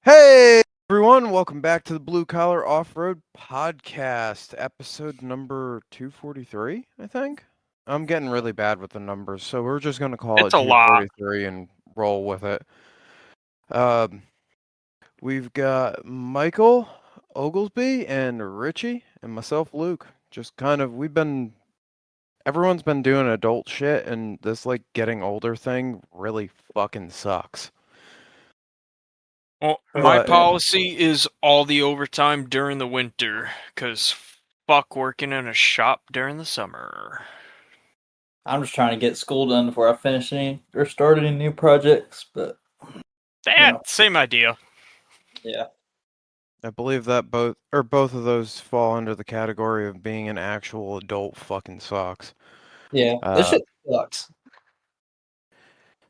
Hey everyone, welcome back to the Blue Collar Off-Road Podcast, episode number 243, I think. I'm getting really bad with the numbers, so we're just going to call It's it a lot. 243 and roll with it. Um, we've got Michael Oglesby and Richie and myself, Luke. Just kind of, everyone's been doing adult shit, and this, getting older thing really fucking sucks. Well, my But, policy is all the overtime during the winter, because fuck working in a shop during the summer. I'm just trying to get school done before I finish any or start any new projects. But Same idea. yeah, I believe that both of those fall under the category of being an actual adult fucking sucks. this Uh, shit sucks.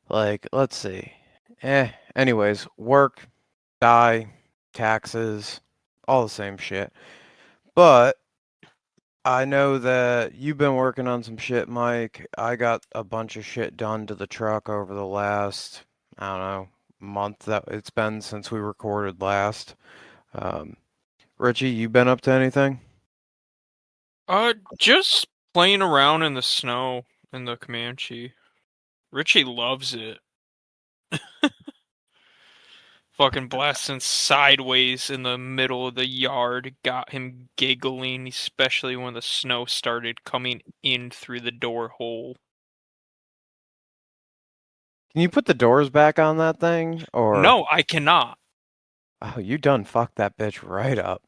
let's see. Anyways, work, die, taxes, all the same shit. But I know that you've been working on some shit, Mike. I got a bunch of shit done to the truck over the last, I don't know, month that it's been since we recorded last. Um, Richie, you been up to anything? Just playing around in the snow in the Comanche. Richie loves it. Fucking blasting sideways in the middle of the yard got him giggling, especially when the snow started coming in through the door hole. Can you put the doors back on that thing? Or No, I cannot. oh, you done fucked that bitch right up.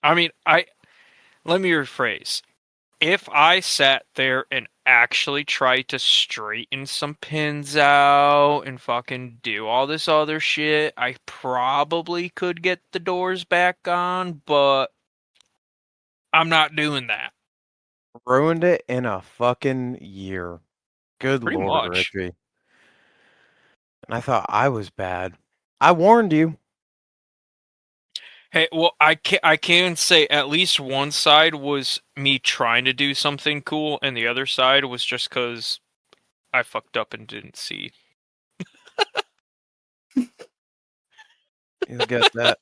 I mean, let me rephrase. If I sat there and actually tried to straighten some pins out and fucking do all this other shit, I probably could get the doors back on, but I'm not doing that. Ruined it in a fucking year. Good Pretty lord, much. Richie. And I thought I was bad. I warned you. Hey, well, I can say at least one side was me trying to do something cool, and the other side was just because I fucked up and didn't see. You'll get that.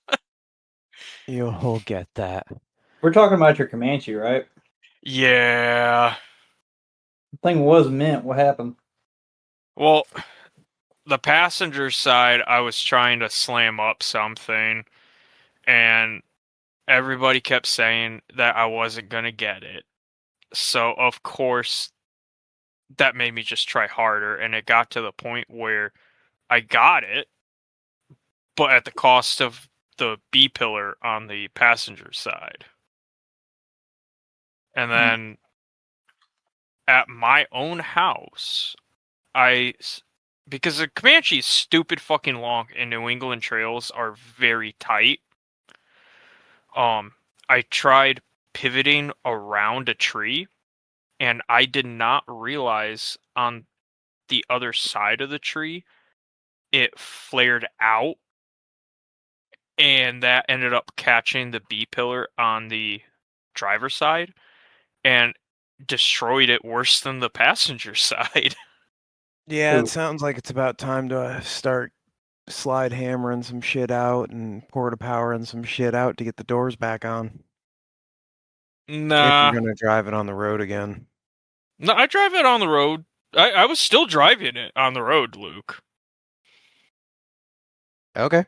You'll get that. We're talking about your Comanche, right? Yeah. The thing was mint. What happened? Well, the passenger side, I was trying to slam up something, and everybody kept saying that I wasn't going to get it. So, of course, that made me just try harder, and it got to the point where I got it, but at the cost of the B pillar on the passenger side. And then at my own house, because the Comanche is stupid fucking long and New England trails are very tight. I tried pivoting around a tree, and I did not realize on the other side of the tree it flared out, and that ended up catching the B pillar on the driver's side and destroyed it worse than the passenger side. Yeah, it Ooh. sounds like it's about time to start slide hammering some shit out and porta powering some shit out to get the doors back on. If you're Nah. gonna drive it on the road again. No, I drive it on the road. I was still driving it on the road, Luke. Okay.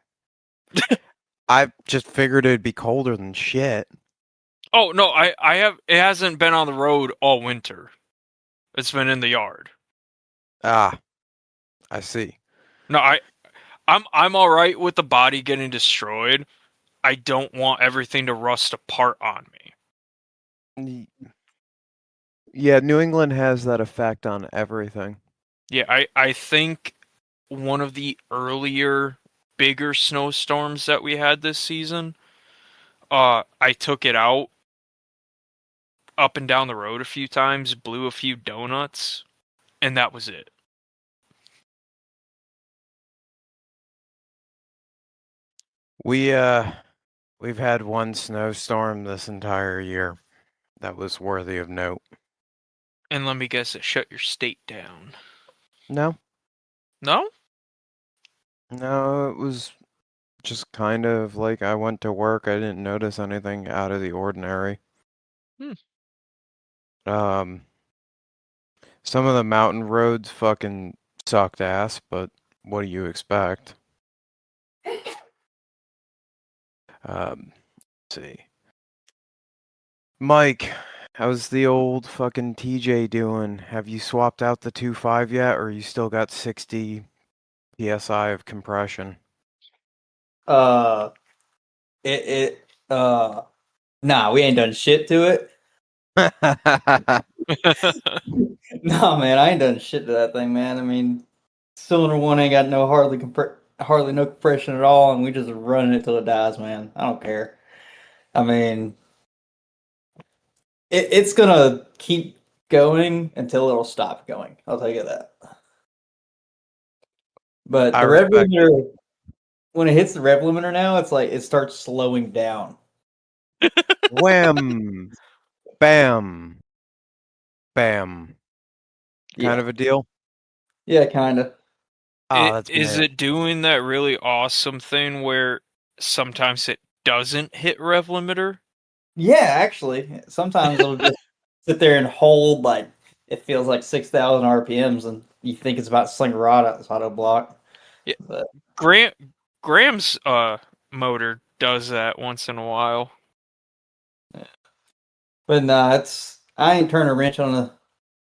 I just figured it'd be colder than shit. Oh no, I have it hasn't been on the road all winter. It's been in the yard. Ah, I see. No, I'm all right with the body getting destroyed. I don't want everything to rust apart on me. Yeah, New England has that effect on everything. Yeah, I think one of the earlier bigger snowstorms that we had this season, I took it out up and down the road a few times, blew a few donuts, and that was it. We've had one snowstorm this entire year that was worthy of note. And let me guess, it shut your state down. No, No? no, it was just kind of like I went to work. I didn't notice anything out of the ordinary. Hmm. Um, some of the mountain roads fucking sucked ass, but what do you expect? Let's see. Mike, how's the old fucking TJ doing? Have you swapped out the 2.5 yet, or you still got 60 psi of compression? Uh, nah, we ain't done shit to it. No, man, I ain't done shit to that thing, man. I mean, cylinder one ain't got no hardly no compression at all, and we just running it till it dies, man. I don't care. I mean, it's gonna keep going until it'll stop going. I'll tell you that. But I the rev respect it. limiter, when it hits the rev limiter now, it's like it starts slowing down. Wham! Bam! Bam. Kind Yeah, of a deal? yeah, kind of. Ah, that's Is man. it doing that really awesome thing where sometimes it doesn't hit rev limiter? Yeah, actually, sometimes it'll just sit there and hold like it feels like 6,000 RPMs, and you think it's about to sling a rod out this auto block. Yeah, But Graham Graham's motor does that once in a while. but nah, it's I ain't turning a wrench on a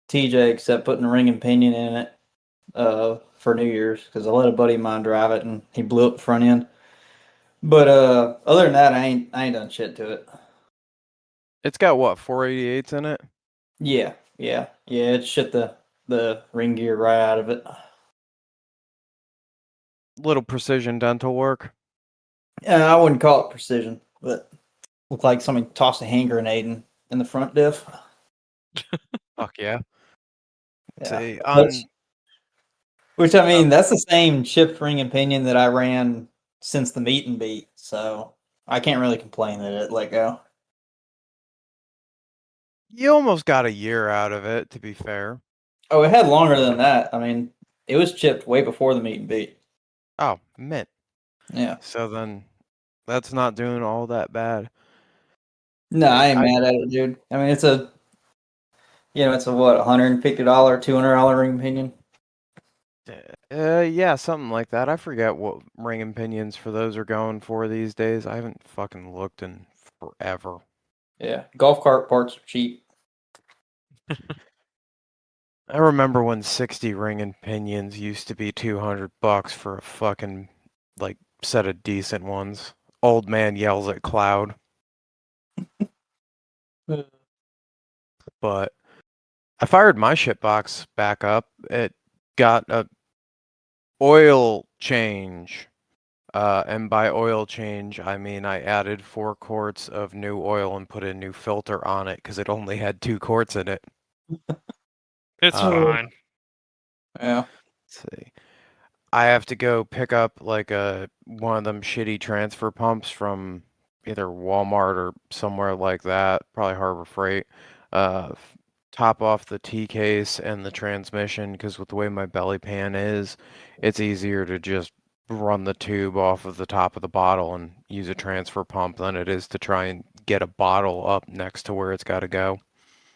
TJ except putting a ring and pinion in it for New Year's because I let a buddy of mine drive it and he blew up the front end. But other than that, I ain't done shit to it. It's got what, 488s in it? Yeah. It shit the ring gear right out of it. Little precision dental work. Yeah, I wouldn't call it precision, but looked like somebody tossed a hand grenade in the front diff. Fuck yeah. Yeah, See, which I uh, mean, that's the same chipped ring and pinion that I ran since the meet and beat, so I can't really complain that it let go. you almost got a year out of it, to be fair. Oh, it had longer than that. I mean, it was chipped way before the meet and beat. Oh, mint. Yeah. So then that's not doing all that bad. No, I ain't I mad at it, dude. I mean, it's a what, $150, $200 ring and pinion. yeah, something like that. I forget what ring and pinions for those are going for these days. I haven't fucking looked in forever. Yeah, golf cart parts are cheap. I remember when 60 ring and pinions used to be $200 for a fucking like set of decent ones. Old man yells at cloud, but I fired my shitbox back up. It got a oil change. And by oil change, I mean I added 4 quarts of new oil and put a new filter on it because it only had 2 quarts in it. It's Um, fine. Yeah. let's see. I have to go pick up like a one of them shitty transfer pumps from either Walmart or somewhere like that, probably Harbor Freight. Top off the T case and the transmission because with the way my belly pan is, it's easier to just run the tube off of the top of the bottle and use a transfer pump than it is to try and get a bottle up next to where it's got to go.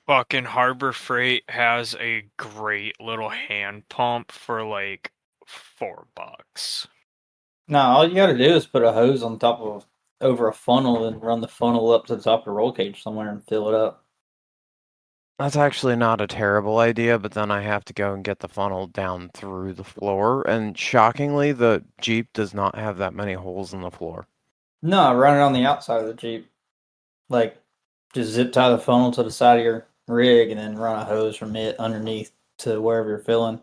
Fucking Harbor Freight has a great little hand pump for like $4. No, all you got to do is put a hose on top of over a funnel and run the funnel up to the top of the roll cage somewhere and fill it up. That's actually not a terrible idea, but then I have to go and get the funnel down through the floor, and shockingly, the Jeep does not have that many holes in the floor. No, run it on the outside of the Jeep. Like, just zip tie the funnel to the side of your rig and then run a hose from it underneath to wherever you're filling.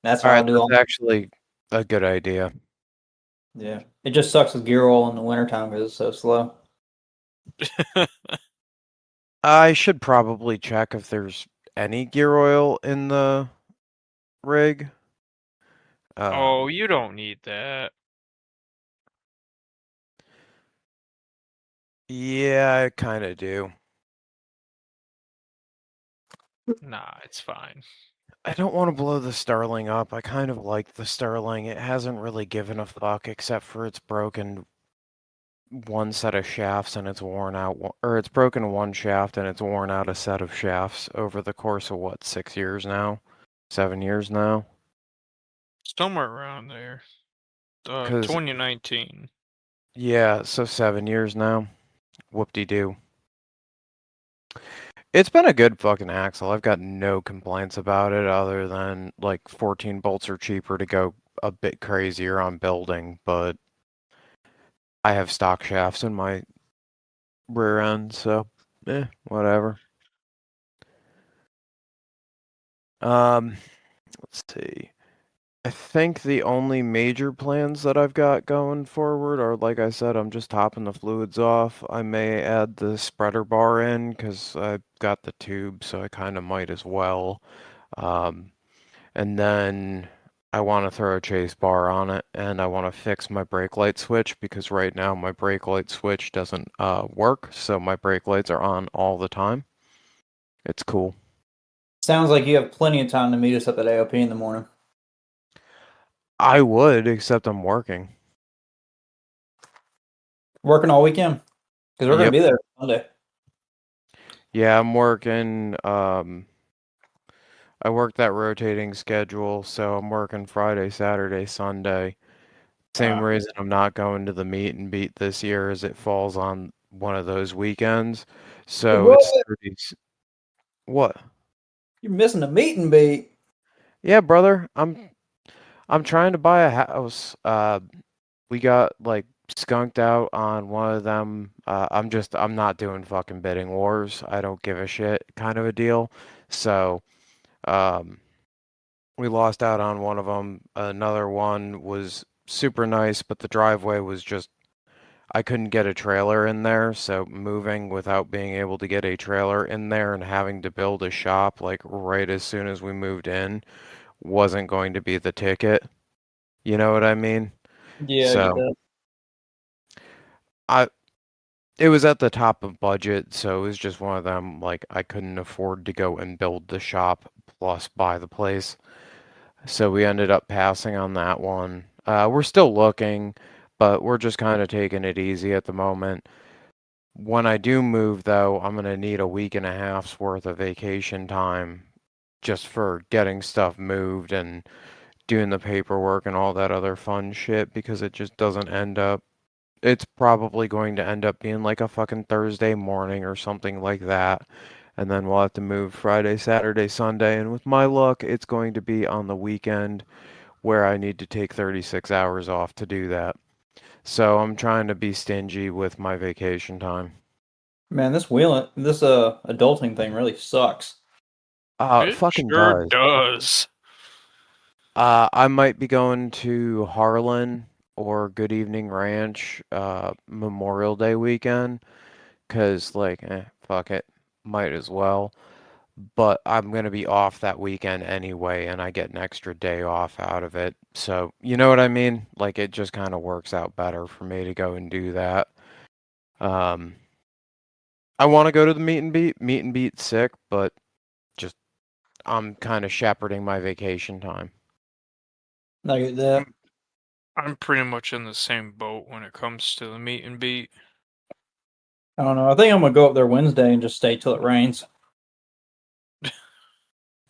That's All how I right, do that's all. actually a good idea. Yeah. It just sucks with gear oil in the wintertime because it's so slow. I should probably check if there's any gear oil in the rig. Oh, Um, you don't need that. yeah, I kind of do. Nah, it's fine. I don't want to blow the Sterling up. I kind of like the Sterling. It hasn't really given a fuck except for it's broken one set of shafts and it's worn out, or it's broken one shaft and it's worn out a set of shafts over the course of what, 6 years now? 7 years now? Somewhere around there. 'Cause, 2019. yeah, so 7 years now. Whoop-de-doo. It's been a good fucking axle. I've got no complaints about it other than like 14 bolts are cheaper to go a bit crazier on building, but I have stock shafts in my rear end, so whatever. Let's see. I think the only major plans that I've got going forward are, like I said, I'm just topping the fluids off. I may add the spreader bar in because I've got the tube, so I kind of might as well. And then I want to throw a chase bar on it, and I want to fix my brake light switch because right now my brake light switch doesn't work, so my brake lights are on all the time. It's cool. Sounds like you have plenty of time to meet us up at AOP in the morning. I would, except I'm working. Working all weekend because we're going Yep. to be there Monday. Yeah, I'm working. I work that rotating schedule, so I'm working Friday, Saturday, Sunday. Same reason I'm not going to the meet and beat this year is it falls on one of those weekends. So What? it's 30. What? You're missing the meet and beat. Yeah, brother. I'm trying to buy a house. We got like skunked out on one of them. I'm not doing fucking bidding wars. I don't give a shit kind of a deal. So, um, we lost out on one of them. Another one was super nice, but the driveway was just, I couldn't get a trailer in there. So moving without being able to get a trailer in there and having to build a shop like right as soon as we moved in wasn't going to be the ticket. You know what I mean? Yeah, I get So that. I it was at the top of budget, so it was just one of them like I couldn't afford to go and build the shop plus buy the place. So we ended up passing on that one. We're still looking, but we're just kind of taking it easy at the moment. When I do move, though, I'm gonna need a week and a half's worth of vacation time just for getting stuff moved and doing the paperwork and all that other fun shit because it just doesn't end up. It's probably going to end up being like a fucking Thursday morning or something like that. And then we'll have to move Friday, Saturday, Sunday. And with my luck, it's going to be on the weekend where I need to take 36 hours off to do that. So I'm trying to be stingy with my vacation time. Man, this adulting thing really sucks. It It fucking sure does. does. I might be going to Harlan or Good Evening Ranch Memorial Day weekend because, like, fuck it, might as well. But I'm going to be off that weekend anyway, and I get an extra day off out of it. So, you know what I mean? Like, it just kind of works out better for me to go and do that. Um, I want to go to the meet and beat. Meet and beat's sick, but just I'm kind of shepherding my vacation time. I get that. I'm pretty much in the same boat when it comes to the meet and beat. I don't know. I think I'm gonna go up there Wednesday and just stay till it rains.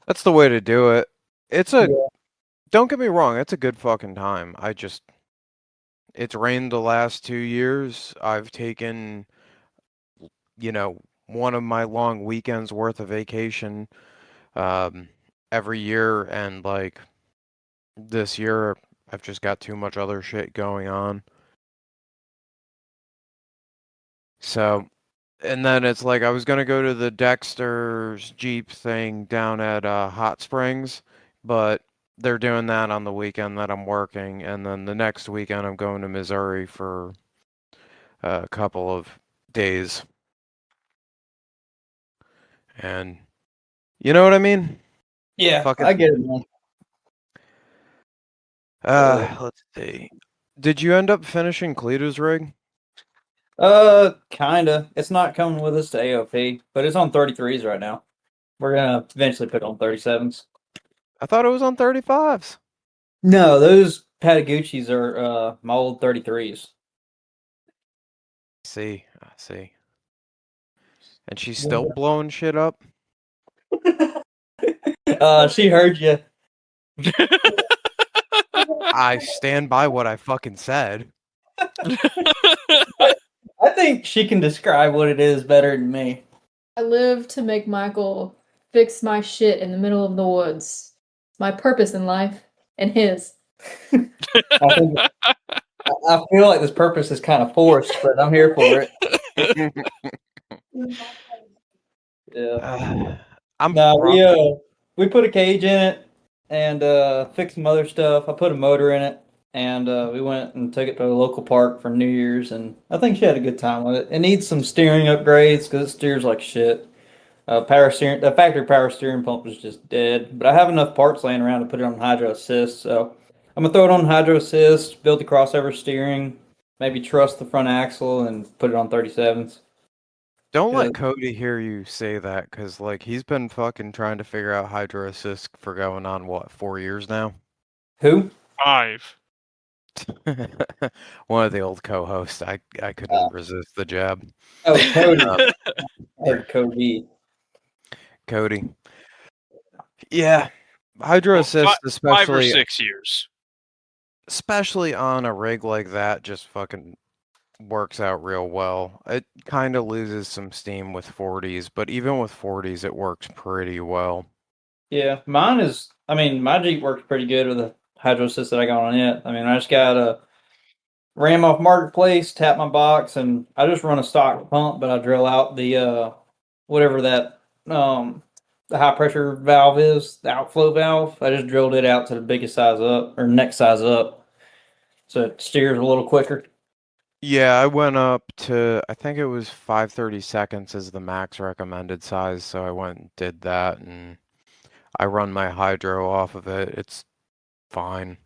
That's the way to do it. Yeah. Don't get me wrong, it's a good fucking time. It's rained the last 2 years. I've taken, one of my long weekends worth of vacation um, every year, and like this year, I've just got too much other shit going on. So, and then it's like I was gonna go to the Dexter's Jeep thing down at Hot Springs, but they're doing that on the weekend that I'm working, and then the next weekend I'm going to Missouri for a couple of days. And you know what I mean? Yeah, Fuck it. I get it, man. Let's see. Did you end up finishing Cleto's rig? Kinda. It's not coming with us to AOP, but it's on 33s right now. We're gonna eventually put it on 37s. I thought it was on 35s. No, those Patagucci's are my old 33s. I see. And she's still blowing shit up? She heard you. I stand by what I fucking said. I think she can describe what it is better than me. I live to make Michael fix my shit in the middle of the woods. My purpose in life and his. I think I feel like this purpose is kind of forced, but I'm here for it. Yeah. I'm No, prob- we put a cage in it and fixed some other stuff. I put a motor in it and we went and took it to a local park for New Year's, and I think she had a good time with it. It needs some steering upgrades because it steers like shit. The factory power steering pump is just dead, but I have enough parts laying around to put it on hydro assist, so I'm gonna throw it on hydro assist, build the crossover steering, maybe truss the front axle, and put it on 37s. Don't let Good. Cody hear you say that, because, like, he's been fucking trying to figure out Hydro Assist for going on, what, 4 years now? Who? 5. One of the old co-hosts. I couldn't resist the jab. Oh, Cody. Um, I heard Cody. Cody. Yeah. Hydro Well, Assist, 5 or especially 6 years. on a rig like that, just fucking works out real well. It kind of loses some steam with 40s, but even with 40s, it works pretty well. Yeah, my Jeep works pretty good with the hydro assist that I got on it. I mean, I just got a ram off marketplace, tap my box, and I just run a stock pump, but I drill out the whatever that the high pressure valve is, the outflow valve. I just drilled it out to the biggest size up or next size up, so it steers a little quicker. Yeah, I went up to, I think it was 5/32 as the max recommended size, so I went and did that, and I run my hydro off of it. It's fine.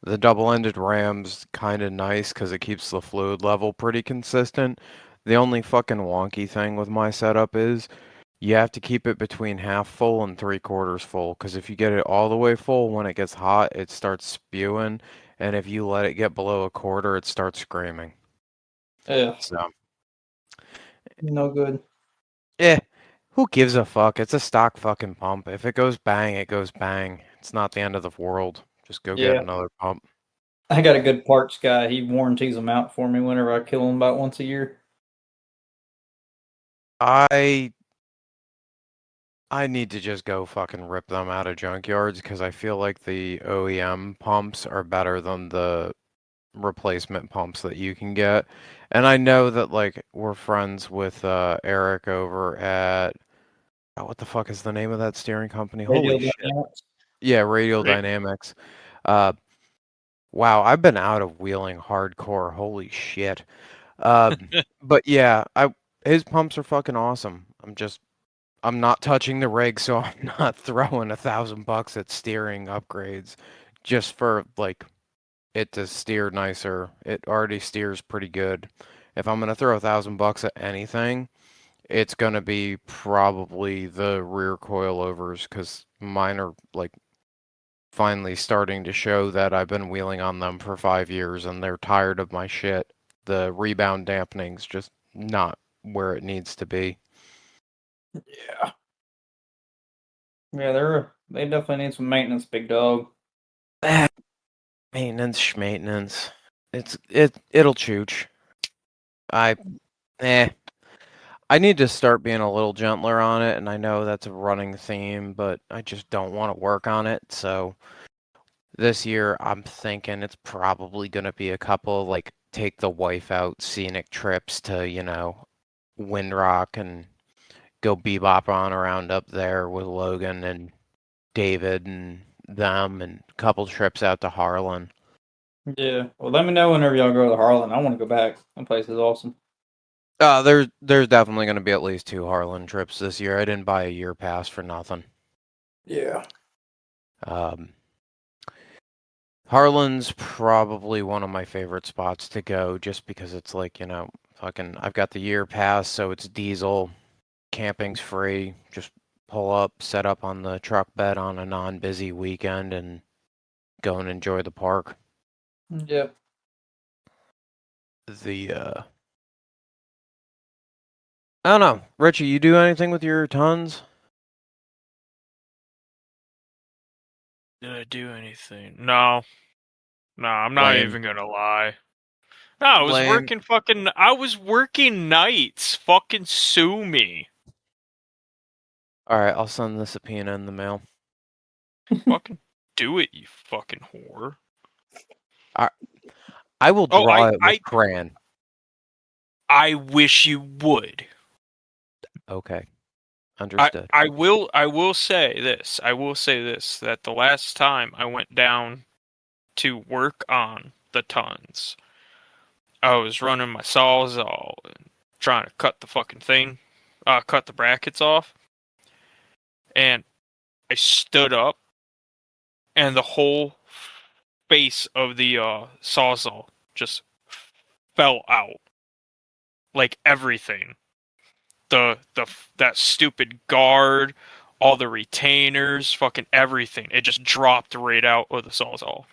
The double-ended ram's kind of nice because it keeps the fluid level pretty consistent. The only fucking wonky thing with my setup is you have to keep it between half full and 3/4 full, because if you get it all the way full, when it gets hot, it starts spewing, and if you let it get below a quarter, it starts screaming. Yeah, So, no good. eh, who gives a fuck? It's a stock fucking pump. If it goes bang, it goes bang. It's not the end of the world. Just go get Yeah, another pump. I got a good parts guy. He warranties them out for me whenever I kill them about once a year. I I need to just go fucking rip them out of junkyards because I feel like the OEM pumps are better than the replacement pumps that you can get. And I know that, like, we're friends with Eric over at, oh, what the fuck is the name of that steering company? Radio Holy shit. dynamics. Yeah, Radial Right. Dynamics. Uh wow, I've been out of wheeling hardcore. Holy shit. But yeah, his pumps are fucking awesome. I'm not touching the rig, so I'm not throwing $1,000 at steering upgrades just for, like, it to steer nicer. It already steers pretty good. If I'm gonna throw $1,000 at anything, it's gonna be probably the rear coilovers, because mine are, like, finally starting to show that I've been wheeling on them for 5 years and they're tired of my shit. The rebound dampening's just not where it needs to be. Yeah. Yeah, they definitely need some maintenance, big dog. Maintenance, schmaintenance. It'll chooch. I eh. I need to start being a little gentler on it, and I know that's a running theme, but I just don't want to work on it. So this year I'm thinking it's probably gonna be a couple, like, take the wife out scenic trips to, Windrock and go bebop on around up there with Logan and David and them, and a couple trips out to Harlan. Yeah. Well, let me know whenever y'all go to Harlan. I want to go back. That place is awesome. There's definitely going to be at least 2 Harlan trips this year. I didn't buy a year pass for nothing. Yeah. Harlan's probably one of my favorite spots to go, just because it's like, fucking, I've got the year pass, so it's diesel, camping's free, just pull up, set up on the truck bed on a non-busy weekend, and go and enjoy the park. Yep. I don't know. Richie, you do anything with your tons? Did I do anything? No. No, I'm not Lame. even gonna lie. No, I was Lame. working nights. Fucking sue me. Alright, I'll send the subpoena in the mail. Fucking do it, you fucking whore. I will Oh, draw it with crayon. I wish you would. Okay. Understood. I will say this. I will say this, that the last time I went down to work on the tons, I was running my sawzall and trying to cut the fucking thing, cut the brackets off, and I stood up, and the whole face of the sawzall just fell out, like everything. That stupid guard, all the retainers, fucking everything. It just dropped right out of the sawzall.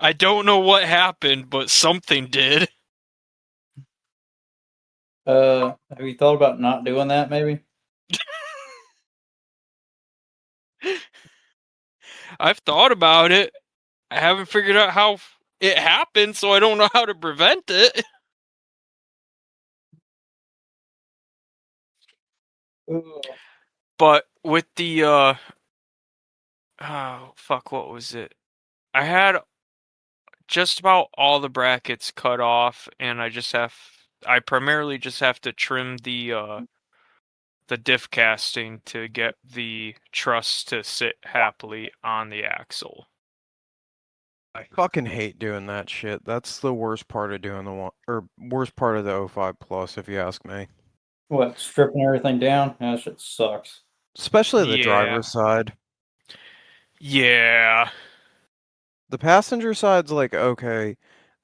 I don't know what happened, but something did. Have you thought about not doing that? Maybe. I've thought about it. I haven't figured out how it happened, so I don't know how to prevent it. Ugh. But with the oh fuck, what was it? I had just about all the brackets cut off, and I primarily just have to trim the diff casting to get the truss to sit happily on the axle. I fucking hate doing that shit. That's the worst part of doing the one, or worst part of the 05 Plus, if you ask me. What, stripping everything down? That shit sucks. Especially the Yeah. driver's side. Yeah. The passenger side's like, okay,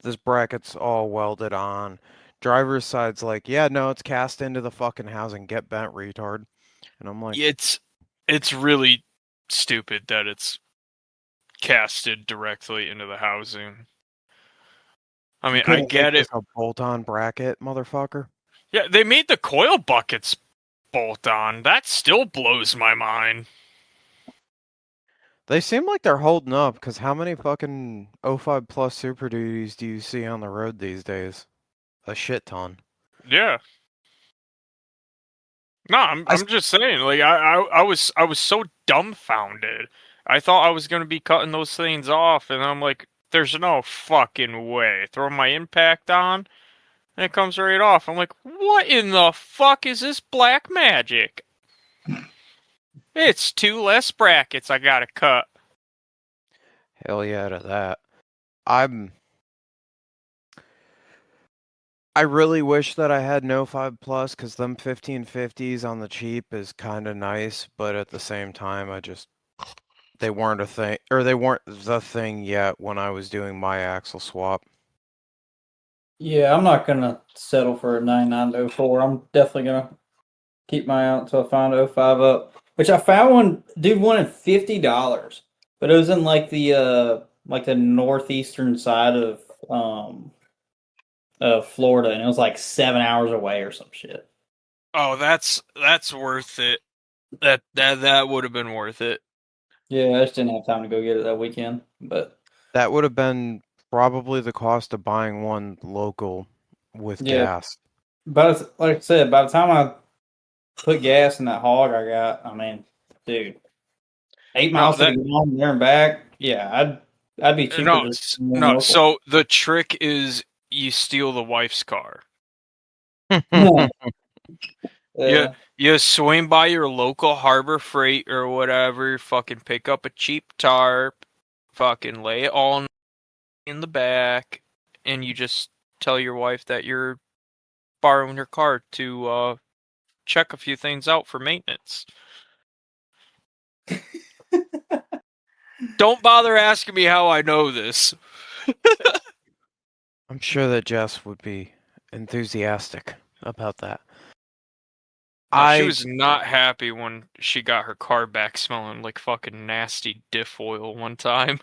this bracket's all welded on. Driver's side's like, yeah, no, it's cast into the fucking housing. Get bent, retard. And I'm like, It's really stupid that it's casted directly into the housing. I mean, I couldn't make get it. this a bolt-on bracket, motherfucker. Yeah, they made the coil buckets bolt on. That still blows my mind. They seem like they're holding up, because how many fucking 05 Plus Super Duties do you see on the road these days? A shit ton. Yeah. No, I'm just saying. Like I was so dumbfounded. I thought I was gonna be cutting those things off, and I'm like, there's no fucking way. Throw my impact on, and it comes right off. I'm like, what in the fuck is this black magic? It's 2 less brackets I gotta cut. Hell yeah to that. I really wish that I had no 5 Plus, because them 1550s on the cheap is kind of nice, but at the same time, they weren't a thing, or they weren't the thing yet when I was doing my axle swap. Yeah, I'm not gonna settle for a 99 to 04. I'm definitely gonna keep my eye out until I find 05 up. Which I found one dude wanted $50, but it was in like the northeastern side of Florida, and it was like 7 hours away or some shit. Oh, that's worth it. That would have been worth it. Yeah, I just didn't have time to go get it that weekend. But That would have been probably the cost of buying one local with yeah, gas. but like I said, by the time I put gas in that hog I got, I mean, dude, 8 miles to the gallon there and back. Yeah, I'd be cheaper just no. local. So the trick is you steal the wife's car. Yeah. You swing by your local Harbor Freight or whatever, fucking pick up a cheap tarp, fucking lay it all in the back, and you just tell your wife that you're borrowing her car to check a few things out for maintenance. Don't bother asking me how I know this. I'm sure that Jess would be enthusiastic about that. No, she I was not happy when she got her car back smelling like fucking nasty diff oil one time.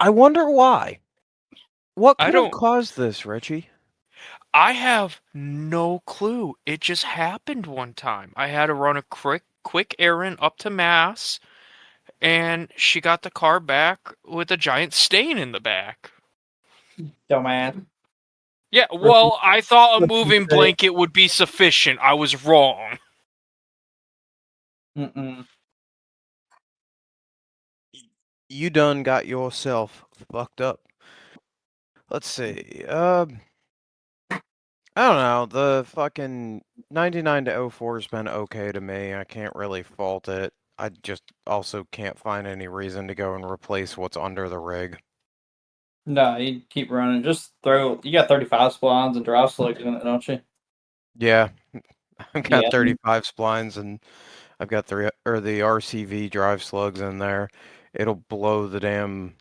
wonder why. What I could have don't. caused this, Richie? I have no clue. It just happened one time. I had to run a quick errand up to Mass, and she got the car back with a giant stain in the back. Dumbass. Yeah, well, I thought a moving blanket would be sufficient. I was wrong. Mm-mm. You done got yourself fucked up. Let's see. I don't know. The fucking 99 to 04 has been okay to me. I can't really fault it. I just also can't find any reason to go and replace what's under the rig. No, you keep running. Just throw. You got 35 splines and drive slugs in it, don't you? Yeah, I've got Yeah. 35 splines and I've got the RCV drive slugs in there. It'll blow the damn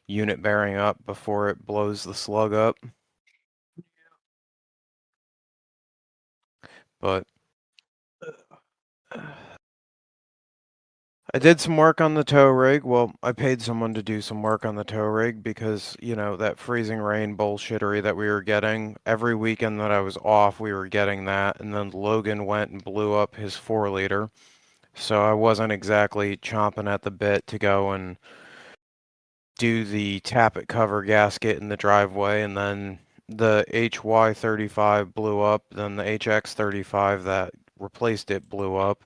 unit bearing up before it blows the slug up. But I did some work on the tow rig. Well, I paid someone to do some work on the tow rig because, you know, that freezing rain bullshittery that we were getting. Every weekend that I was off, we were getting that. And then Logan went and blew up his 4-liter. So I wasn't exactly chomping at the bit to go and do the tappet cover gasket in the driveway. And then the HY35 blew up. Then the HX35 that replaced it blew up.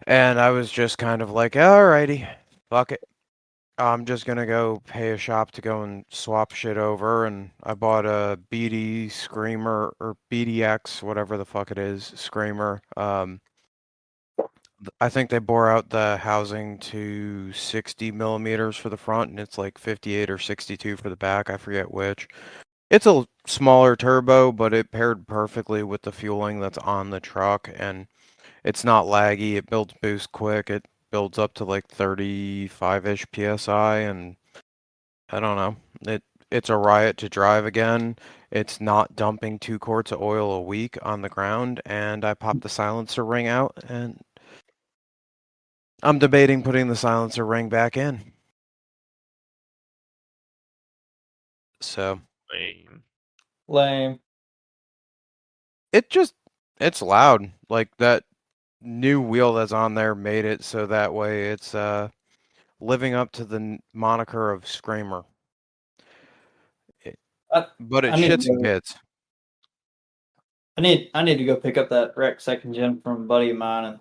And I was just kind of like, alrighty, fuck it. I'm just gonna go pay a shop to go and swap shit over, and I bought a BD Screamer or BDX, whatever the fuck it is, Screamer. I think they bore out the housing to 60 millimeters for the front, and it's like 58 or 62 for the back. I forget which. It's a smaller turbo, but it paired perfectly with the fueling that's on the truck, and it's not laggy. It builds boost quick. It builds up to like 35-ish PSI, and I don't know. It's a riot to drive again. It's not dumping 2 quarts of oil a week on the ground, and I popped the silencer ring out, and I'm debating putting the silencer ring back in. So Lame. Lame. it's loud. Like that new wheel that's on there made it so that way it's living up to the moniker of Screamer. I, But it I need to shits and go. pits. I need to go pick up that wreck second gen from a buddy of mine and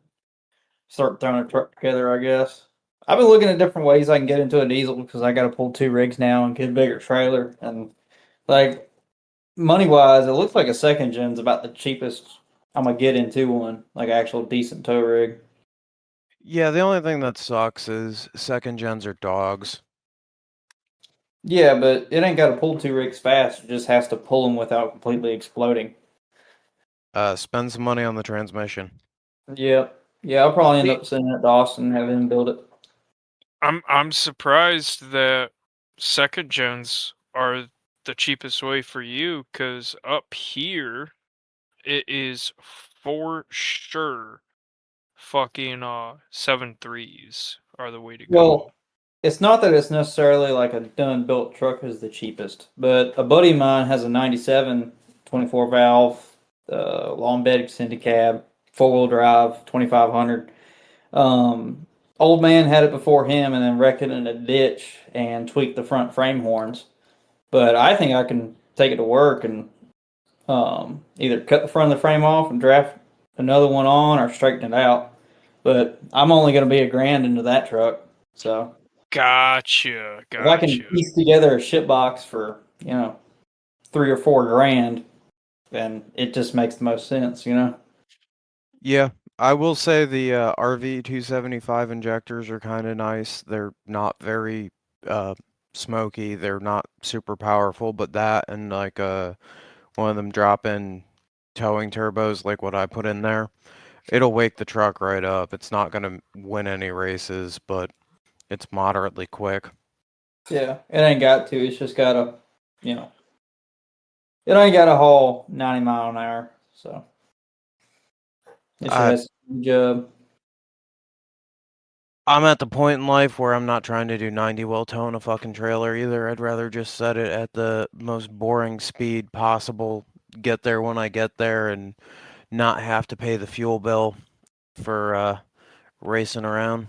start throwing a truck together. I guess I've been looking at different ways I can get into a diesel because I got to pull 2 rigs now and get a bigger trailer. And like money wise, it looks like a second gen's about the cheapest I'm gonna get into one, like actual decent tow rig. Yeah, the only thing that sucks is second gens are dogs. Yeah, but it ain't got to pull 2 rigs fast. It just has to pull them without completely exploding. Spend some money on the transmission. Yeah, yeah. I'll probably end See, up sending it to Austin and have him build it. I'm surprised that second gens are the cheapest way for you, because up here it is for sure fucking 7.3s are the way to go. Well, it's not that it's necessarily like a done built truck is the cheapest, but a buddy of mine has a 97 24 valve, long bed extended cab, 4-wheel drive, 2500. Um, Old man had it before him and then wrecked it in a ditch and tweaked the front frame horns. But I think I can take it to work and either cut the front of the frame off and draft another one on or straighten it out. But I'm only going to be $1,000 into that truck. So Gotcha, if I can gotcha. piece together a ship box for, 3 or 4 grand, then it just makes the most sense. Yeah, I will say the RV 275 injectors are kind of nice. They're not very uh, smoky. They're not super powerful, but that and like one of them drop-in towing turbos like what I put in there It'll wake the truck right up. It's not gonna win any races, but it's moderately quick. Yeah, it ain't got to. It's just got to, it ain't got to haul 90 mile an hour. So it I has a job. I'm at the point in life where I'm not trying to do 90 while towing a fucking trailer either. I'd rather just set it at the most boring speed possible, get there when I get there, and not have to pay the fuel bill for racing around.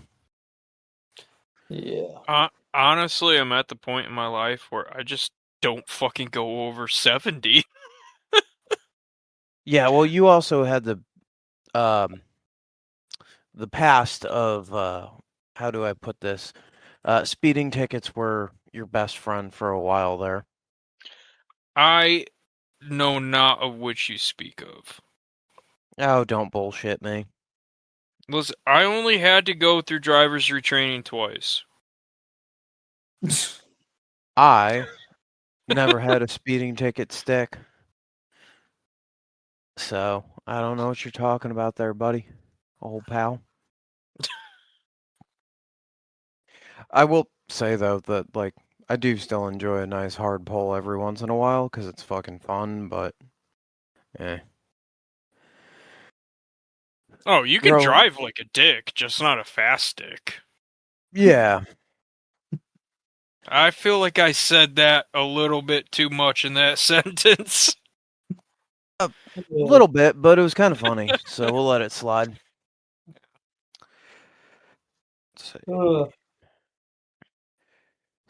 Yeah. Honestly, I'm at the point in my life where I just don't fucking go over 70. Yeah, well, you also had um the past of how do I put this? Speeding tickets were your best friend for a while there. I know not of which you speak of. Oh, don't bullshit me. Listen, I only had to go through driver's retraining twice. I never had a speeding ticket stick. So, I don't know what you're talking about there, buddy. Old pal. I will say, though, that, like, I do still enjoy a nice hard pull every once in a while because it's fucking fun, but, eh. Oh, you can Grown. drive like a dick, just not a fast dick. Yeah. I feel like I said that a little bit too much in that sentence. A little bit, but it was kind of funny, so we'll let it slide. Let's see. Ugh.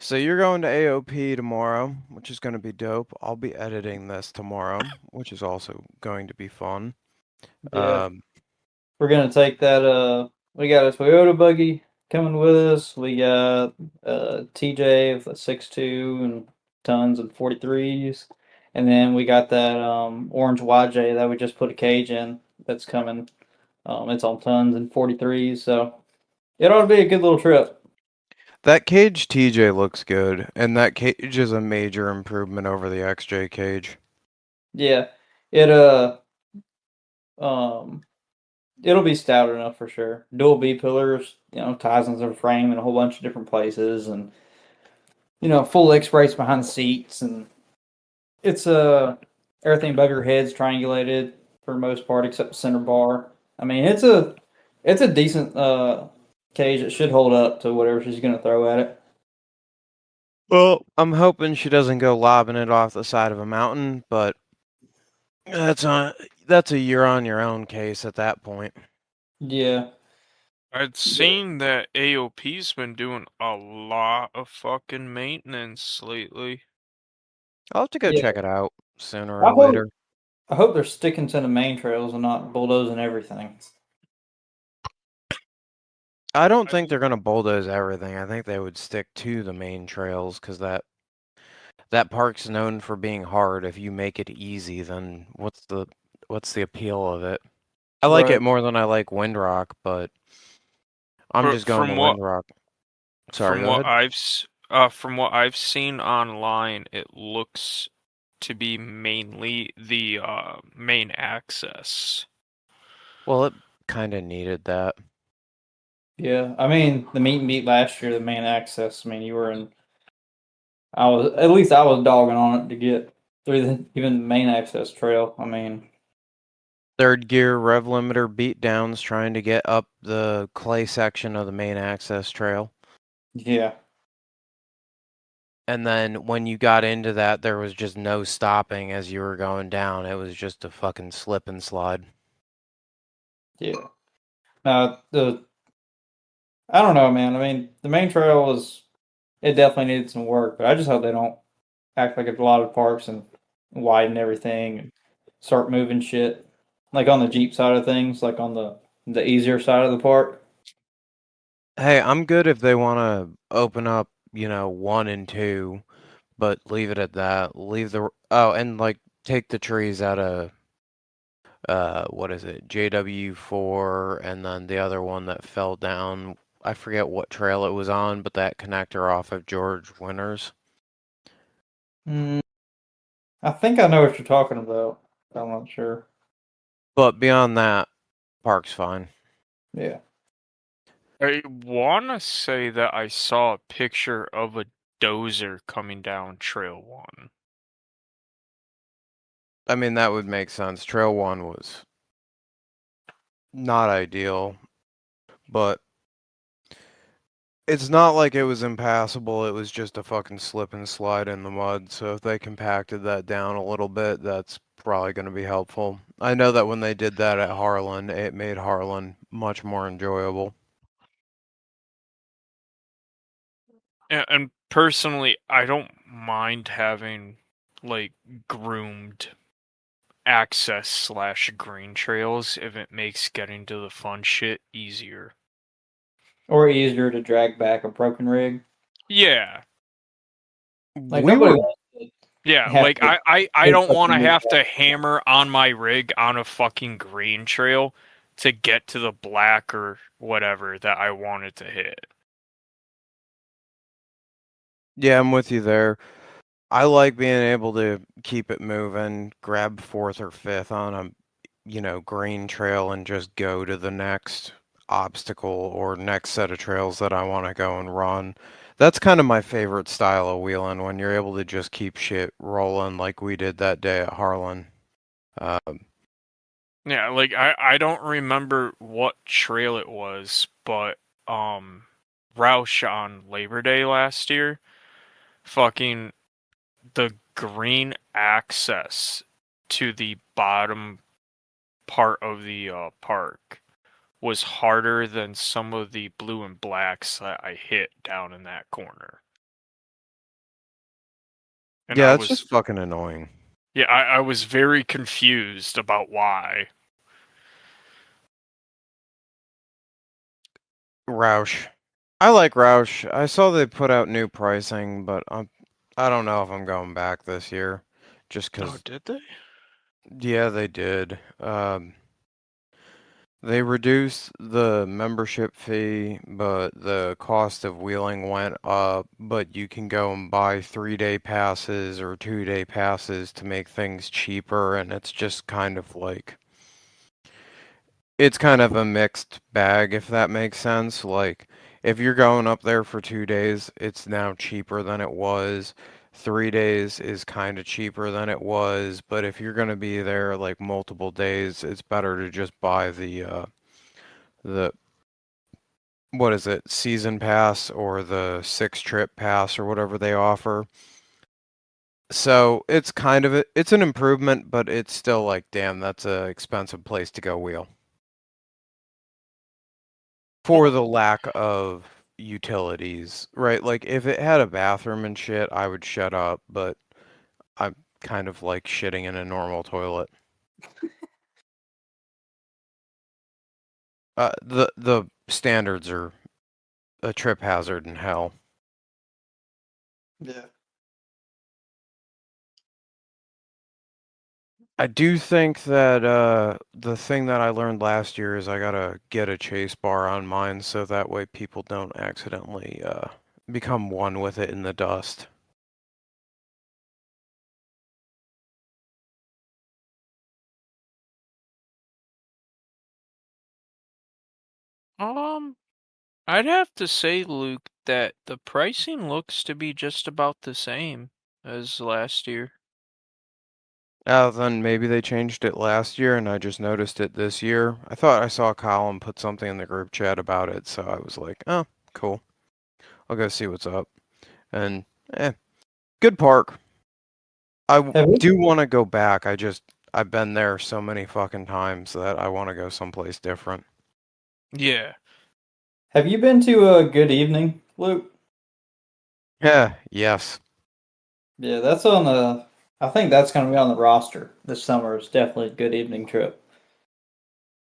So you're going to AOP tomorrow, which is going to be dope. I'll be editing this tomorrow, which is also going to be fun. Yeah. We're gonna take that. We got a Toyota buggy coming with us. We got TJ with a 6.2 and tons and 43s, and then we got that orange YJ that we just put a cage in. That's coming. It's on tons and 43s, so it ought to be a good little trip. That cage TJ looks good, and that cage is a major improvement over the XJ cage. Yeah, it um it'll be stout enough for sure. Dual B pillars, ties into the frame in a whole bunch of different places, and full X brace behind the seats, and it's everything above your head's triangulated for the most part except the center bar. I mean, it's a decent cage that should hold up to whatever she's gonna throw at it. Well, I'm hoping she doesn't go lobbing it off the side of a mountain, but that's a you're on your own case at that point. Yeah. I'd seen that AOP's been doing a lot of fucking maintenance lately. I'll have to go Yeah. check it out sooner I or hope later. I hope they're sticking to the main trails and not bulldozing everything. I don't think they're gonna bulldoze everything. I think they would stick to the main trails because that park's known for being hard. If you make it easy, then what's the appeal of it? I like it Right. more than I like Windrock, but I'm just But going to Windrock. Sorry, go ahead. from what I've seen online, it looks to be mainly the main access. Well, it kind of needed that. Yeah. I mean, the meet and beat last year, the main access. I mean, I was dogging on it to get through even the main access trail. I mean, Third gear rev limiter beatdowns trying to get up the clay section of the main access trail. yeah. And then when you got into that, there was just no stopping as you were going down. It was just a fucking slip and slide. Yeah. I don't know, man. I mean, the main trail it definitely needed some work, but I just hope they don't act like a lot of parks and widen everything and start moving shit. Like on the Jeep side of things, like on the easier side of the park. Hey, I'm good if they want to open up, 1 and 2, but leave it at that. And like take the trees out of what is it? JW4 and then the other one that fell down. I forget what trail it was on, but that connector off of George Winters. Mm, I think I know what you're talking about. I'm not sure. But beyond that, Park's fine. Yeah. I want to say that I saw a picture of a dozer coming down Trail 1. I mean, that would make sense. Trail 1 was not ideal, but it's not like it was impassable. It was just a fucking slip and slide in the mud. So if they compacted that down a little bit, that's probably going to be helpful. I know that when they did that at Harlan, it made Harlan much more enjoyable. And personally, I don't mind having, like, groomed access / green trails if it makes getting to the fun shit easier. Or easier to drag back a broken rig. Yeah. Like We nobody were wants to Yeah, have like to I take don't want to something have back. to hammer on my rig on a fucking green trail to get to the black or whatever that I wanted to hit. Yeah, I'm with you there. I like being able to keep it moving, grab fourth or fifth on a, green trail and just go to the next obstacle or next set of trails that I want to go and run. That's kind of my favorite style of wheeling when you're able to just keep shit rolling like we did that day at Harlan. Yeah, like I don't remember what trail it was, but Roush on Labor Day last year, fucking the green access to the bottom part of the park was harder than some of the blue and blacks that I hit down in that corner. And Yeah, I it's just was fucking annoying. yeah, I was very confused about why. Roush. I like Roush. I saw they put out new pricing, but I don't know if I'm going back this year. Just Oh, 'cause, did they? yeah, they did. They reduced the membership fee, but the cost of wheeling went up. But you can go and buy 3-day passes or 2-day passes to make things cheaper, and it's just kind of like it's kind of a mixed bag, if that makes sense. Like, if you're going up there for 2 days, it's now cheaper than it was. 3 days is kind of cheaper than it was, but if you're going to be there like multiple days, it's better to just buy the what is it, season pass or the 6-trip pass or whatever they offer. So it's kind of it's an improvement, but it's still like, damn, that's a expensive place to go wheel for the lack of utilities, right? Like if it had a bathroom and shit, I would shut up, but I'm kind of like shitting in a normal toilet. The standards are a trip hazard in hell. Yeah. I do think that the thing that I learned last year is I gotta get a chase bar on mine so that way people don't accidentally become one with it in the dust. I'd have to say, Luke, that the pricing looks to be just about the same as last year. Then maybe they changed it last year and I just noticed it this year. I thought I saw Colin put something in the group chat about it, so I was like, oh, cool. I'll go see what's up. And, good park. Have you, Do want to go back. I've been there so many fucking times that I want to go someplace different. Yeah. have you been to a Good Evening, Luke? Yeah, yes. Yeah, that's on the. I think that's going to be on the roster this summer. It's definitely a Good Evening trip.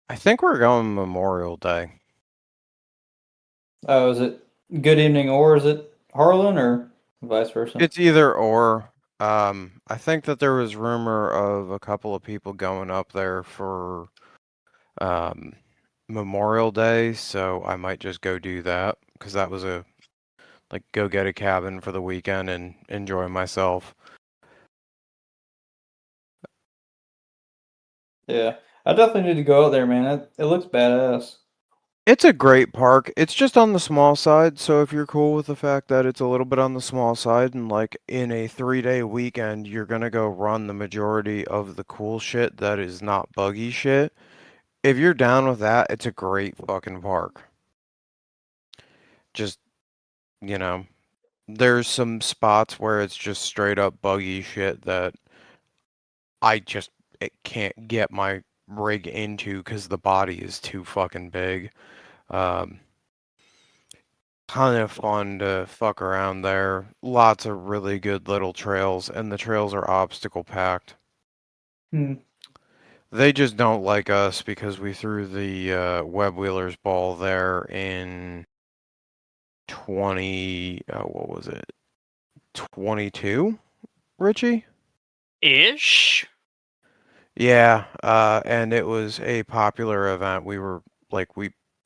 I think we're going Memorial Day. Oh, is it Good Evening or is it Harlan or vice versa? It's either or. I think that there was rumor of a couple of people going up there for um, Memorial Day, so I might just go do that because that was a like go get a cabin for the weekend and enjoy myself. Yeah, I definitely need to go out there, man. It looks badass. It's a great park. It's just on the small side, so if you're cool with the fact that it's a little bit on the small side and like in a 3-day weekend, you're gonna go run the majority of the cool shit that is not buggy shit. If you're down with that, it's a great fucking park. Just, you know, there's some spots where it's just straight up buggy shit that it can't get my rig into because the body is too fucking big. Um, Kind of fun to fuck around there. Lots of really good little trails, and the trails are obstacle packed. Hmm. They just don't like us because we threw the web wheelers ball there in what was it? 22, Richie? Ish. Yeah, and it was a popular event. We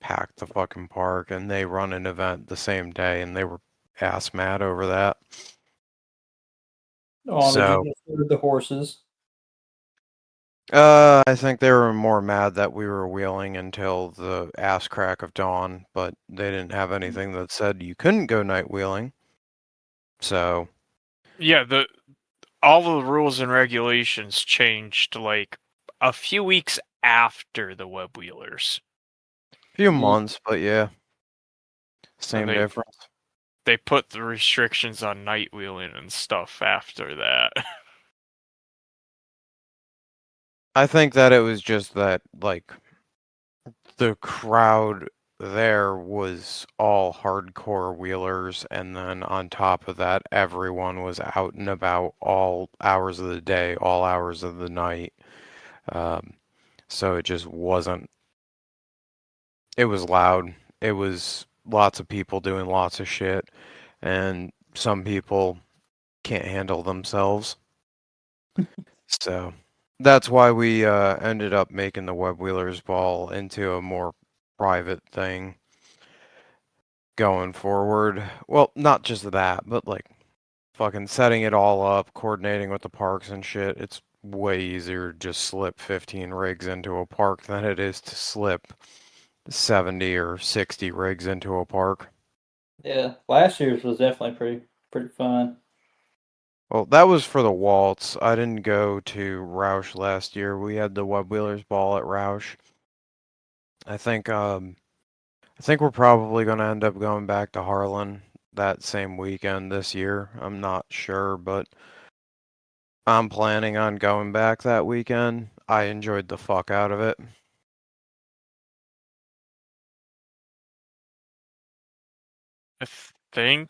packed the fucking park, and they run an event the same day, and they were ass mad over that. Oh, did you So, get rid of the horses? I think they were more mad that we were wheeling until the ass crack of dawn, but they didn't have anything that said you couldn't go night wheeling. So, Yeah, all the rules and regulations changed like a few weeks after the web wheelers. few Yeah. months, but yeah, So same difference. they put the restrictions on night wheeling and stuff after that. I think that it was just that, like, the crowd there was all hardcore wheelers, and then on top of that, everyone was out and about all hours of the day, all hours of the night. Um, so it just wasn't, it was loud. It was lots of people doing lots of shit, and some people can't handle themselves. So that's why we ended up making the Web Wheelers Ball into a more private thing going forward. Well, not just that, but like fucking setting it all up, coordinating with the parks and shit. It's way easier to just slip 15 rigs into a park than it is to slip 70 or 60 rigs into a park. Yeah, last year's was definitely pretty fun. Well, that was for the Waltz. I didn't go to Roush last year. We had the Web Wheelers Ball at Roush. I think I think we're probably going to end up going back to Harlan that same weekend this year. I'm not sure, but I'm planning on going back that weekend. I enjoyed the fuck out of it. I think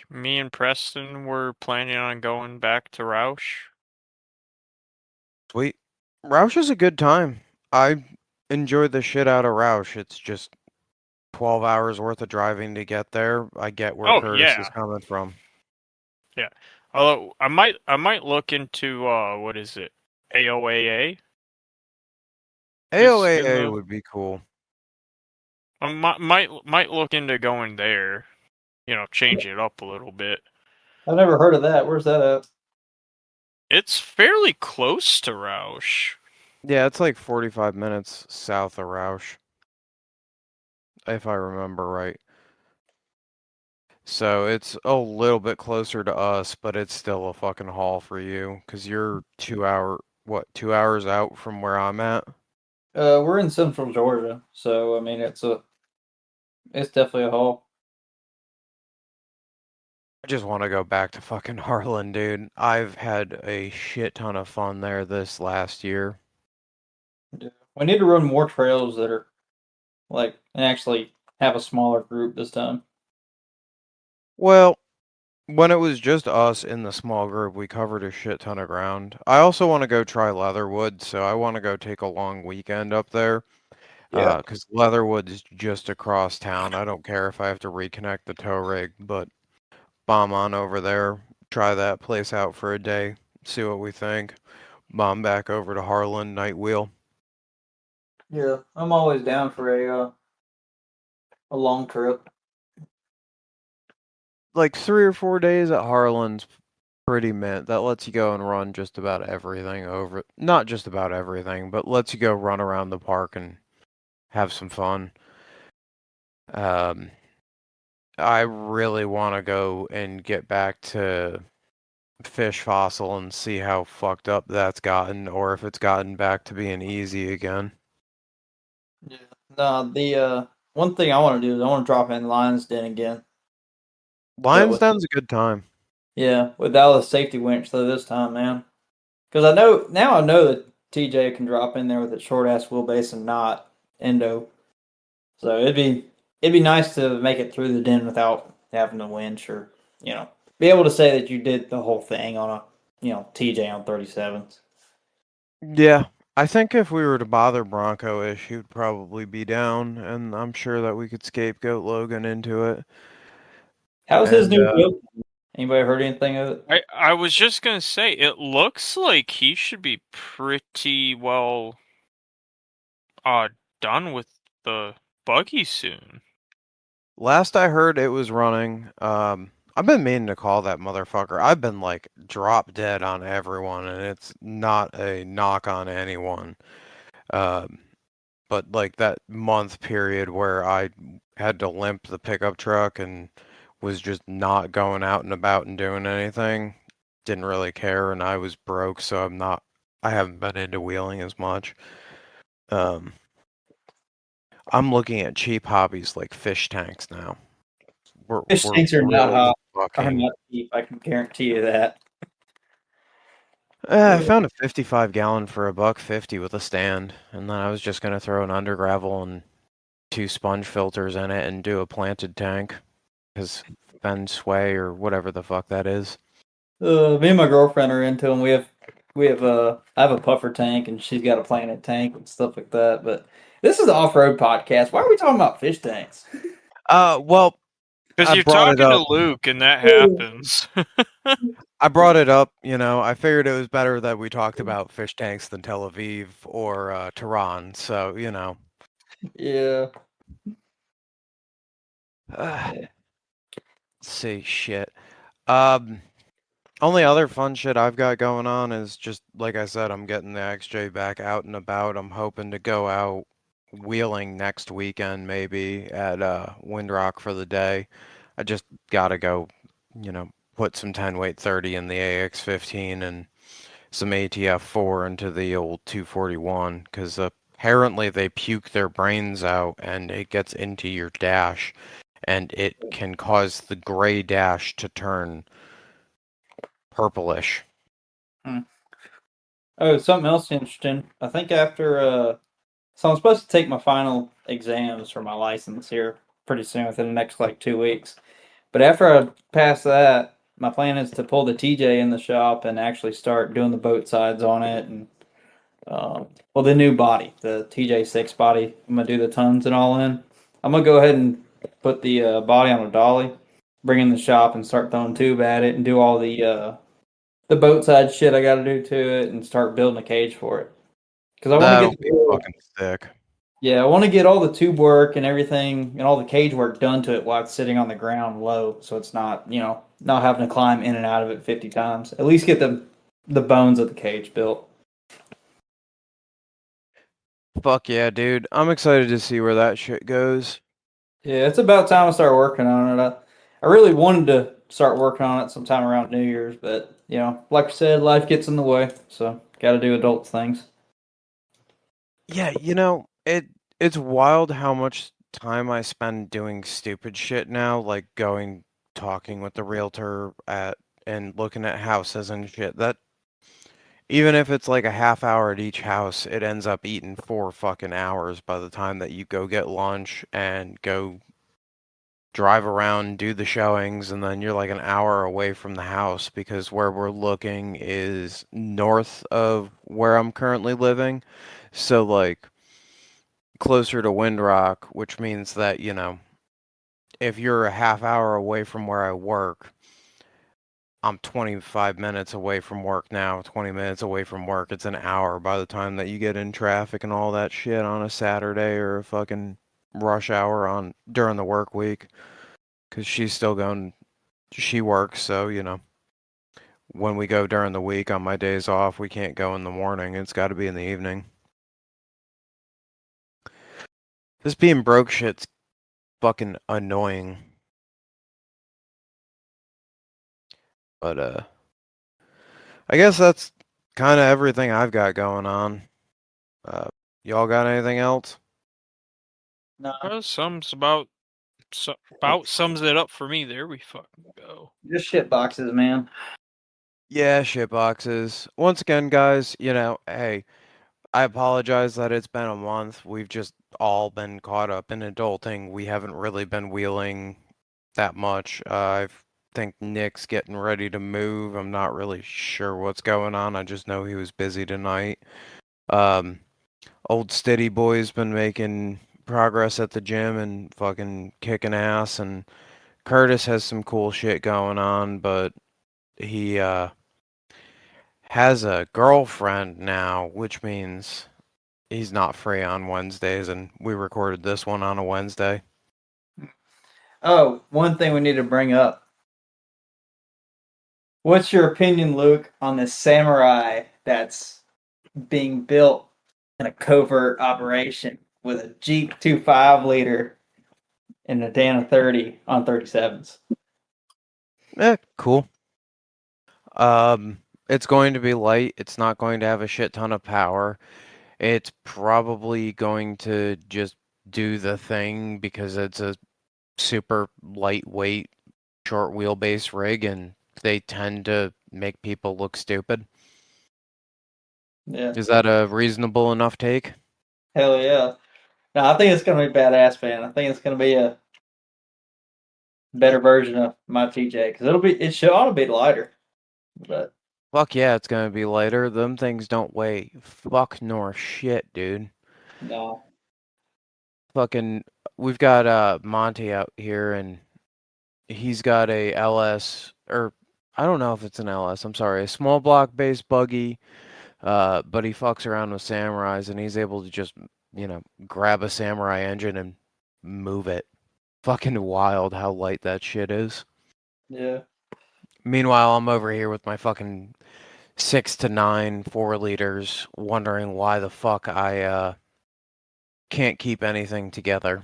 me and Preston were planning on going back to Roush. Sweet. Roush is a good time. I enjoyed the shit out of Roush. It's just 12 hours worth of driving to get there. I get where Oh Curtis is yeah, coming from. yeah. Although I might look into what is it? AOAA is in AOAA the. would be cool. I might look into going there. Change it up a little bit. I've never heard of that. Where's that at? It's fairly close to Roush. Yeah, it's like 45 minutes south of Roush, if I remember right. So it's a little bit closer to us, but it's still a fucking haul for you, because you're 2 hours out from where I'm at? We're in Central Georgia, so I mean it's definitely a haul. I just want to go back to fucking Harlan, dude. I've had a shit ton of fun there this last year. Yeah. We need to run more trails that are like and actually have a smaller group this time. Well, when it was just us in the small group, we covered a shit ton of ground. I also want to go try Leatherwood, so I want to go take a long weekend up there. Yeah. Because Leatherwood is just across town. I don't care if I have to reconnect the tow rig, but bomb on over there, try that place out for a day, see what we think. Bomb back over to Harlan, night wheel. Yeah, I'm always down for a long trip. Like 3 or 4 days at Harlan's pretty mint. That lets you go and run just about everything over. Not just about everything, but lets you go run around the park and have some fun. I really want to go and get back to Fish Fossil and see how fucked up that's gotten, or if it's gotten back to being easy again. Yeah. No, the one thing I want to do is I want to drop in Lion's Den again. Lion's Den's a good time. Yeah, without a safety winch though this time, man. Because I know that TJ can drop in there with a short ass wheelbase and not endo. So it'd be nice to make it through the den without having to winch or be able to say that you did the whole thing on a TJ on 37s. Yeah, I think if we were to bother Bronco-ish, he would probably be down, and I'm sure that we could scapegoat Logan into it. How's his And new build? Anybody heard anything of it? I was just gonna say, it looks like he should be pretty well done with the buggy soon. last I heard, it was running. I've been meaning to call that motherfucker. I've been like drop dead on everyone, and it's not a knock on anyone. Um, but like that month period where I had to limp the pickup truck and was just not going out and about and doing anything, didn't really care, and I was broke, so I haven't been into wheeling as much. I'm looking at cheap hobbies like fish tanks now. Fish We're tanks are not really hot. Are fucking. not cheap. I can guarantee you that. I found a 55-gallon for $1.50 with a stand, and then I was just gonna throw an undergravel and 2 sponge filters in it and do a planted tank, because Feng Shui or whatever the fuck that is. Me and my girlfriend are into them. I have a puffer tank and she's got a planet tank and stuff like that. But this is an off-road podcast. Why are we talking about fish tanks? Well, Because I you're brought it talking up. to Luke, and that happens. I brought it up, I figured it was better that we talked about fish tanks than Tel Aviv or Tehran, so, Yeah. let's see, shit. Um, Only other fun shit I've got going on is just, like I said, I'm getting the XJ back out and about. I'm hoping to go out wheeling next weekend, maybe, at Windrock for the day. I just gotta go, put some 10 weight 30 in the AX15 and some ATF4 into the old 241, because apparently they puke their brains out and it gets into your dash, and it can cause the gray dash to turn purplish. Oh, something else interesting. I think so I'm supposed to take my final exams for my license here pretty soon within the next like 2 weeks. But after I pass that, my plan is to pull the TJ in the shop and actually start doing the boat sides on it and the new body, the TJ6 body. I'm gonna do the tons and all in. I'm gonna go ahead and put the body on a dolly, bring in the shop and start throwing tube at it and do all the boat side shit I got to do to it and start building a cage for it. Because I want to That'll get be fucking sick. I want to get all the tube work and everything and all the cage work done to it while it's sitting on the ground low, so it's not not having to climb in and out of it 50 times. At least get the bones of the cage built. Fuck yeah, dude. I'm excited to see where that shit goes. Yeah, it's about time I start working on it. I really wanted to start working on it sometime around New Year's, but like I said, life gets in the way, so got to do adult things. Yeah, it's wild how much time I spend doing stupid shit now, like talking with the realtor and looking at houses and shit. That even if it's like a half hour at each house, it ends up eating 4 fucking hours by the time that you go get lunch and go drive around, do the showings, and then you're like an hour away from the house, because where we're looking is north of where I'm currently living. So like closer to Windrock, which means that, if you're a half hour away from where I work, I'm 25 minutes away from work now, 20 minutes away from work. It's an hour by the time that you get in traffic and all that shit on a Saturday or a fucking rush hour on during the work week. Because she's still going, she works, so, when we go during the week on my days off, we can't go in the morning. It's got to be in the evening. This being broke shit's fucking annoying. But I guess that's kind of everything I've got going on. Y'all got anything else? No, About sums it up for me. There we fucking go. just shit boxes, man. Yeah, shitboxes. Once again, guys, hey, I apologize that it's been a month. We've just all been caught up in adulting. We haven't really been wheeling that much. I think Nick's getting ready to move. I'm not really sure what's going on. I just know he was busy tonight. Old Steady Boy's been making progress at the gym and fucking kicking ass, and Curtis has some cool shit going on, but he has a girlfriend now, which means he's not free on Wednesdays, and we recorded this one on a Wednesday. Oh, one thing we need to bring up. What's your opinion, Luke, on this samurai that's being built in a covert operation with a Jeep 2.5 liter and a Dana 30 on 37s? Cool. It's going to be light. It's not going to have a shit ton of power. It's probably going to just do the thing because it's a super lightweight, short wheelbase rig, and they tend to make people look stupid. Yeah. Is that a reasonable enough take? Hell yeah. No, I think it's gonna be badass, man. I think it's gonna be a better version of my TJ because it should ought to be lighter, but Fuck yeah, it's gonna be lighter. Them things don't weigh fuck nor shit, dude. no. Fucking, we've got Monty out here, and he's got a LS, or I don't know if it's an LS. I'm sorry, a small block base buggy. But he fucks around with samurais, and he's able to just, grab a samurai engine and move it. Fucking wild how light that shit is. Yeah. Meanwhile, I'm over here with my fucking 6 to 9 4 liters, wondering why the fuck I can't keep anything together.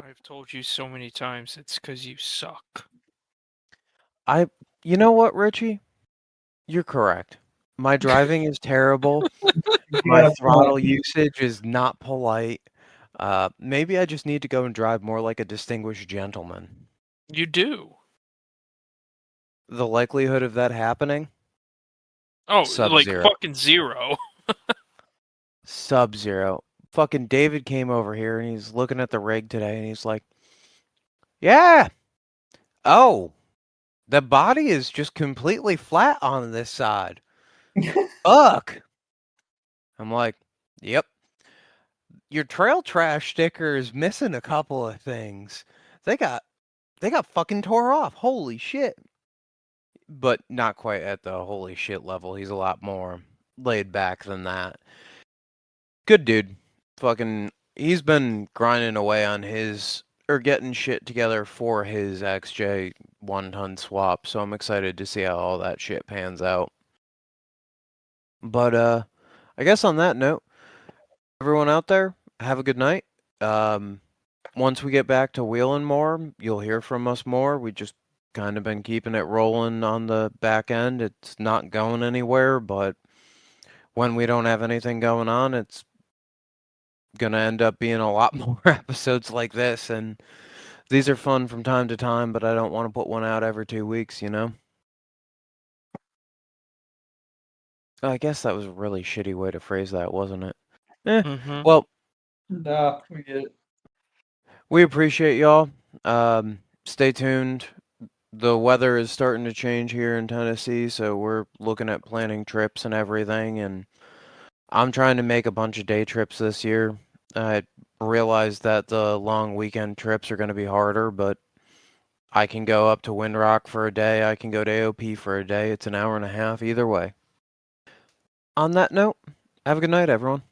I've told you so many times it's because you suck. You know what, Richie? You're correct. My driving is terrible. My throttle usage is not polite. Maybe I just need to go and drive more like a distinguished gentleman. You do. The likelihood of that happening? Oh, like Sub-zero. fucking zero. Sub-zero. Fucking David came over here and he's looking at the rig today and he's like, yeah. Oh, the body is just completely flat on this side. Fuck. I'm like, yep. Your trail trash sticker is missing a couple of things. They got fucking tore off. Holy shit. But not quite at the holy shit level. He's a lot more laid back than that. Good dude. Fucking, he's been grinding away on his, or getting shit together for his XJ 1-ton swap. So I'm excited to see how all that shit pans out. But, I guess on that note, everyone out there, have a good night. Once we get back to wheeling more, you'll hear from us more. We just kind of been keeping it rolling on the back end. It's not going anywhere, but when we don't have anything going on, it's gonna end up being a lot more episodes like this. And these are fun from time to time, but I don't want to put one out every 2 weeks, you know? I guess that was a really shitty way to phrase that, wasn't it? Well, No, we get it. we appreciate y'all. Stay tuned. The weather is starting to change here in Tennessee, so we're looking at planning trips and everything, and I'm trying to make a bunch of day trips this year. I realized that the long weekend trips are going to be harder, but I can go up to Windrock for a day, I can go to AOP for a day. It's an hour and a half either way. On that note, have a good night, everyone.